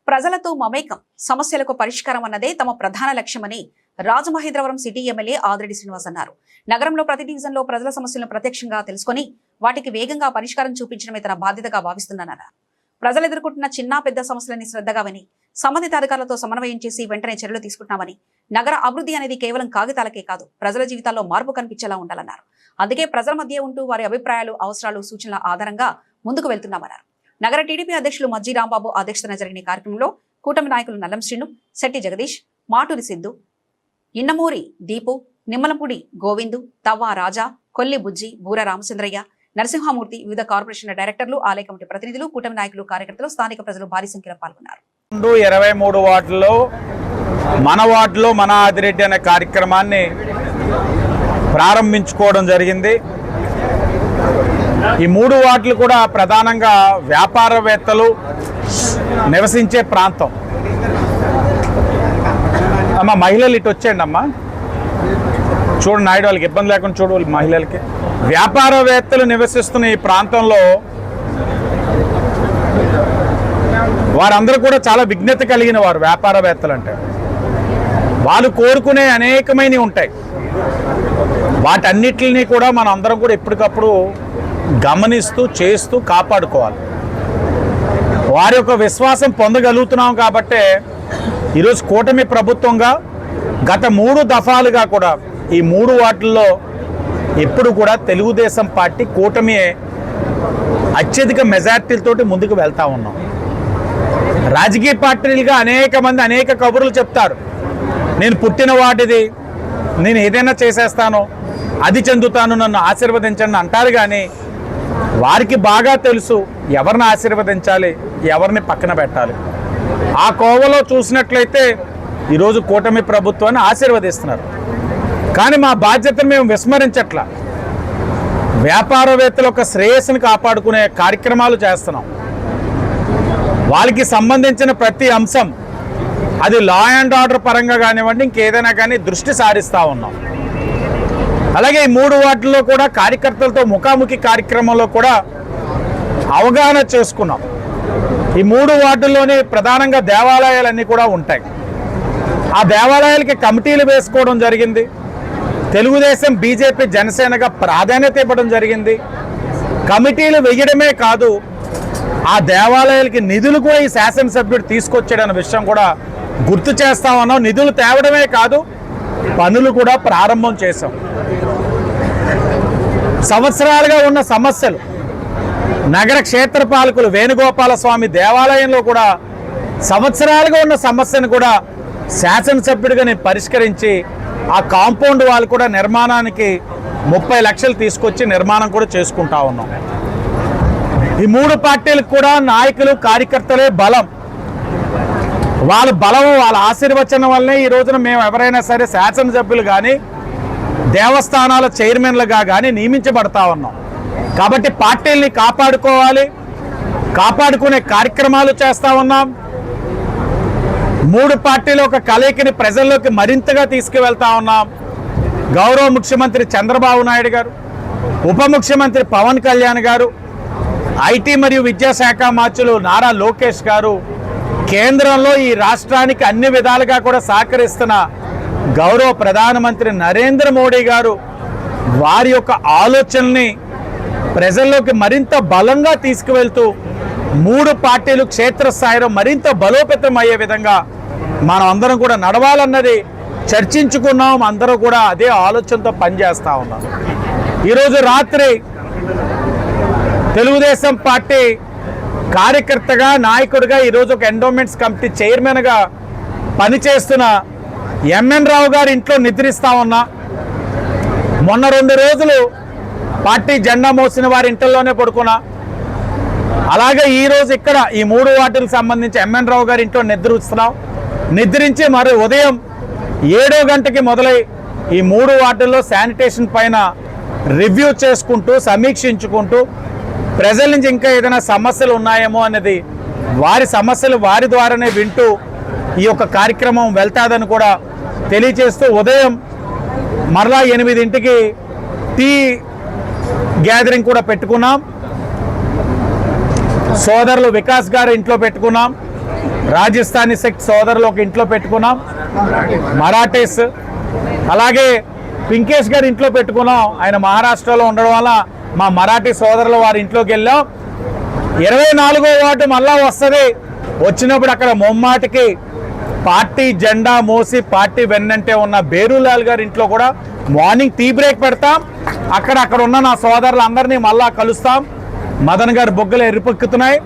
ప్రజలతో మమేకం, సమస్యలకు పరిష్కారం అన్నదే తమ ప్రధాన లక్ష్యమని రాజమహేంద్రవరం సిటీ ఎమ్మెల్యే ఆదిరెడ్డి శ్రీనివాస్ అన్నారు. నగరంలో ప్రతి డివిజన్లో ప్రజల సమస్యలను ప్రత్యక్షంగా తెలుసుకుని వాటికి వేగంగా పరిష్కారం చూపించడమే తన బాధ్యతగా భావిస్తున్నానన్నారు. ప్రజలు ఎదుర్కొంటున్న చిన్న పెద్ద సమస్యలని శ్రద్ధగా విని సంబంధిత అధికారులతో సమన్వయం చేసి వెంటనే చర్యలు తీసుకుంటున్నామని, నగర అభివృద్ధి అనేది కేవలం కాగితాలకే కాదు, ప్రజల జీవితాల్లో మార్పు కనిపించేలా ఉండాలన్నారు. అందుకే ప్రజల మధ్య ఉంటూ వారి అభిప్రాయాలు, అవసరాలు, సూచనల ఆధారంగా ముందుకు వెళ్తున్నామన్నారు. నగర టీడీపీ అధ్యక్షులు మజ్జి రాంబాబు అధ్యక్షతన జరిగిన కార్యక్రమంలో కూటమి నాయకులు నల్లం శ్రీను, శెట్టి జగదీష్, మాటూరి సిద్ధు, ఇన్నమూరి దీపు, నిమ్మలపూడి గోవిందు, తవ్వ రాజా, కొల్లి బుజ్జి, బూర రామచంద్రయ్య, నరసింహమూర్తి, వివిధ కార్పొరేషన్ల డైరెక్టర్లు, ఆలయ కమిటీ ప్రతినిధులు, కూటమి నాయకులు, కార్యకర్తలు, స్థానిక ప్రజలు భారీ సంఖ్యలో పాల్గొన్నారు. 23 వార్డుల్లో మన వార్డులో మన ఆదిరెడ్డి అనే కార్యక్రమాన్ని ప్రారంభించుకోవడం జరిగింది. ఈ 3 వార్డులు కూడా ప్రధానంగా వ్యాపారవేత్తలు నివసించే ప్రాంతం. అమ్మ మహిళలు ఇటు వచ్చేయండి అమ్మా, చూడండి నాయుడు వాళ్ళకి ఇబ్బంది లేకుండా చూడు. మహిళలకి వ్యాపారవేత్తలు నివసిస్తున్న ఈ ప్రాంతంలో వారందరూ కూడా చాలా విజ్ఞత కలిగిన వారు. వ్యాపారవేత్తలు అంటే వాళ్ళు కోరుకునే అనేకమైనవి ఉంటాయి. వాటన్నిటిని కూడా మనం అందరం కూడా ఎప్పటికప్పుడు గమనిస్తూ చేస్తూ కాపాడుకోవాలి. వారి యొక్క విశ్వాసం పొందగలుగుతున్నాం కాబట్టే ఈరోజు కూటమి ప్రభుత్వంగా గత 3 దఫాలుగా కూడా ఈ 3 వార్డుల్లో ఎప్పుడు కూడా తెలుగుదేశం పార్టీ కూటమి అత్యధిక మెజార్టీలతోటి ముందుకు వెళ్తూ ఉన్నాం. రాజకీయ పార్టీలుగా అనేక మంది అనేక కబుర్లు చెప్తారు. నేను పుట్టిన వాటిది, నేను ఏదైనా చేసేస్తాను, అది చెందుతాను, నన్ను ఆశీర్వదించండి అంటారు. కానీ వారికి బాగా తెలుసు ఎవరిని ఆశీర్వదించాలి, ఎవరిని పక్కన పెట్టాలి. ఆ కోవలో చూసినట్లయితే ఈరోజు కూటమి ప్రభుత్వాన్ని ఆశీర్వదిస్తున్నారు. కానీ మా బాధ్యతను మేము విస్మరించట్లా. వ్యాపారవేత్తల యొక్క శ్రేయస్సును కాపాడుకునే కార్యక్రమాలు చేస్తున్నాం. వాళ్ళకి సంబంధించిన ప్రతి అంశం, అది లా అండ్ ఆర్డర్ పరంగా కానివ్వండి, ఇంకేదైనా కానీ దృష్టి సారిస్తూ ఉన్నాం. అలాగే ఈ 3 వార్డుల్లో కూడా కార్యకర్తలతో ముఖాముఖి కార్యక్రమంలో కూడా అవగాహన చేసుకున్నాం. ఈ 3 వార్డుల్లోనే ప్రధానంగా దేవాలయాలన్నీ కూడా ఉంటాయి. ఆ దేవాలయాలకి కమిటీలు వేసుకోవడం జరిగింది. తెలుగుదేశం, బీజేపీ, జనసేనగా ప్రాధాన్యత ఇవ్వడం జరిగింది. కమిటీలు వేయడమే కాదు, ఆ దేవాలయాలకి నిధులు కూడా ఈ శాసనసభ్యుడు తీసుకొచ్చాడన్న విషయం కూడా గుర్తు చేస్తా ఉన్నాం. నిధులు తేవడమే కాదు, పనులు కూడా ప్రారంభం చేశాం. సంవత్సరాలుగా ఉన్న సమస్యలు, నగర క్షేత్రపాలకులు వేణుగోపాల స్వామి దేవాలయంలో కూడా సంవత్సరాలుగా ఉన్న సమస్యను కూడా శాసనసభ్యుడిగా నేను పరిష్కరించి ఆ కాంపౌండ్ వాళ్ళు కూడా నిర్మాణానికి 30 లక్షలు తీసుకొచ్చి నిర్మాణం కూడా చేసుకుంటా ఉన్నాం. ఈ 3 పార్టీలకు కూడా నాయకులు, కార్యకర్తలే బలం. వాళ్ళ బలం, వాళ్ళ ఆశీర్వచనం వల్లనే ఈ రోజున మేము ఎవరైనా సరే శాసనసభ్యులు కానీ దేవస్థానాల చైర్మన్లుగా కానీ నియమించబడతా ఉన్నాం. కాబట్టి పార్టీల్ని కాపాడుకోవాలి, కాపాడుకునే కార్యక్రమాలు చేస్తూ ఉన్నాం. 3 పార్టీల ఒక కలయికని ప్రజల్లోకి మరింతగా తీసుకువెళ్తా ఉన్నాం. గౌరవ ముఖ్యమంత్రి చంద్రబాబు నాయుడు గారు, ఉప ముఖ్యమంత్రి పవన్ కళ్యాణ్ గారు, ఐటీ మరియు విద్యాశాఖ మంత్రులు నారా లోకేష్ గారు, కేంద్రంలో ఈ రాష్ట్రానికి అన్ని విధాలుగా కూడా సహకరిస్తున్న గౌరవ ప్రధానమంత్రి నరేంద్ర మోడీ గారు వారి యొక్క ఆలోచనల్ని ప్రజల్లోకి మరింత బలంగా తీసుకువెళ్తూ 3 పార్టీలు క్షేత్రస్థాయిలో మరింత బలోపేతం అయ్యే విధంగా మనం అందరం కూడా నడవాలన్నది చర్చించుకున్నాం. అందరూ కూడా అదే ఆలోచనతో పనిచేస్తూ ఉన్నాం. ఈరోజు రాత్రి తెలుగుదేశం పార్టీ కార్యకర్తగా, నాయకుడిగా, ఈరోజు ఒక ఎండోమెంట్స్ కమిటీ చైర్మన్గా పనిచేస్తున్న ఎంఎన్ రావు గారి ఇంట్లో నిద్రిస్తూ ఉన్నా. మొన్న 2 రోజులు పార్టీ జెండా మోసిన వారి ఇంట్లోనే పడుకున్నా. అలాగే ఈరోజు ఇక్కడ ఈ 3 వార్డులకు సంబంధించి ఎంఎన్ రావు గారి ఇంట్లో నిద్రిస్తున్నాం. నిద్రించి మరి ఉదయం 7 గంటకి మొదలై ఈ 3 వార్డుల్లో శానిటేషన్ పైన రివ్యూ చేసుకుంటూ, సమీక్షించుకుంటూ, ప్రజల నుంచి ఇంకా ఏదైనా సమస్యలు ఉన్నాయేమో అనేది వారి సమస్యలు వారి ద్వారానే వింటూ ఈ యొక్క కార్యక్రమం వెళ్తాదని కూడా తెలియజేస్తూ, ఉదయం మరలా 8ంటికి టీ గ్యాదరింగ్ కూడా పెట్టుకున్నాం. సోదరులు వికాస్ గారి ఇంట్లో పెట్టుకున్నాం. రాజస్థానీ సెక్ట్ సోదరులు ఒక ఇంట్లో పెట్టుకున్నాం, మరాఠీస్, అలాగే పింకేష్ గారి ఇంట్లో పెట్టుకున్నాం. ఆయన మహారాష్ట్రలో ఉండడం వల్ల మా మరాఠీ సోదరులు వారి ఇంట్లోకి వెళ్ళాం. 24వ వార్డు మళ్ళా వస్తుంది. వచ్చినప్పుడు అక్కడ మొమ్మాటికి పార్టీ జెండా మోసి పార్టీ వెన్నంటే ఉన్న బేరులాల్ గారి ఇంట్లో కూడా మార్నింగ్ టీ బ్రేక్ పెడతాం. అక్కడ ఉన్న నా సోదరులందరినీ మళ్ళా కలుస్తాం. మదన్ గారి బొగ్గలు ఎరుపెక్కుతున్నాయి.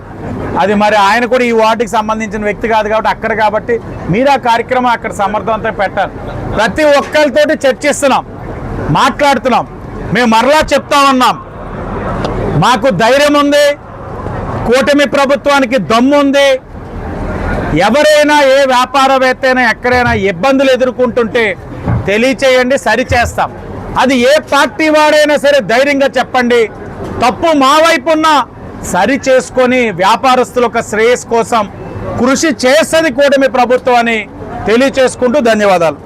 అది మరి ఆయన కూడా ఈ వార్డుకి సంబంధించిన వ్యక్తి కాదు కాబట్టి మీరు ఆ కార్యక్రమం అక్కడ సమర్థవంతంగా పెట్టాలి. ప్రతి ఒక్కరితోటి చర్చిస్తున్నాం, మాట్లాడుతున్నాం. మేము మరలా చెప్తా ఉన్నాం, మాకు ధైర్యం ఉంది, కూటమి ప్రభుత్వానికి దమ్ము ఉంది. ఎవరైనా ఏ వ్యాపారవేత్త అయినా ఎక్కడైనా ఇబ్బందులు ఎదుర్కొంటుంటే తెలియచేయండి, సరిచేస్తాం. అది ఏ పార్టీ వాడైనా సరే ధైర్యంగా చెప్పండి. తప్పు మా వైపున్న సరి చేసుకొని వ్యాపారస్తుల యొక్క శ్రేయస్ కోసం కృషి చేస్తుంది కూటమి ప్రభుత్వం అని తెలియచేసుకుంటూ ధన్యవాదాలు.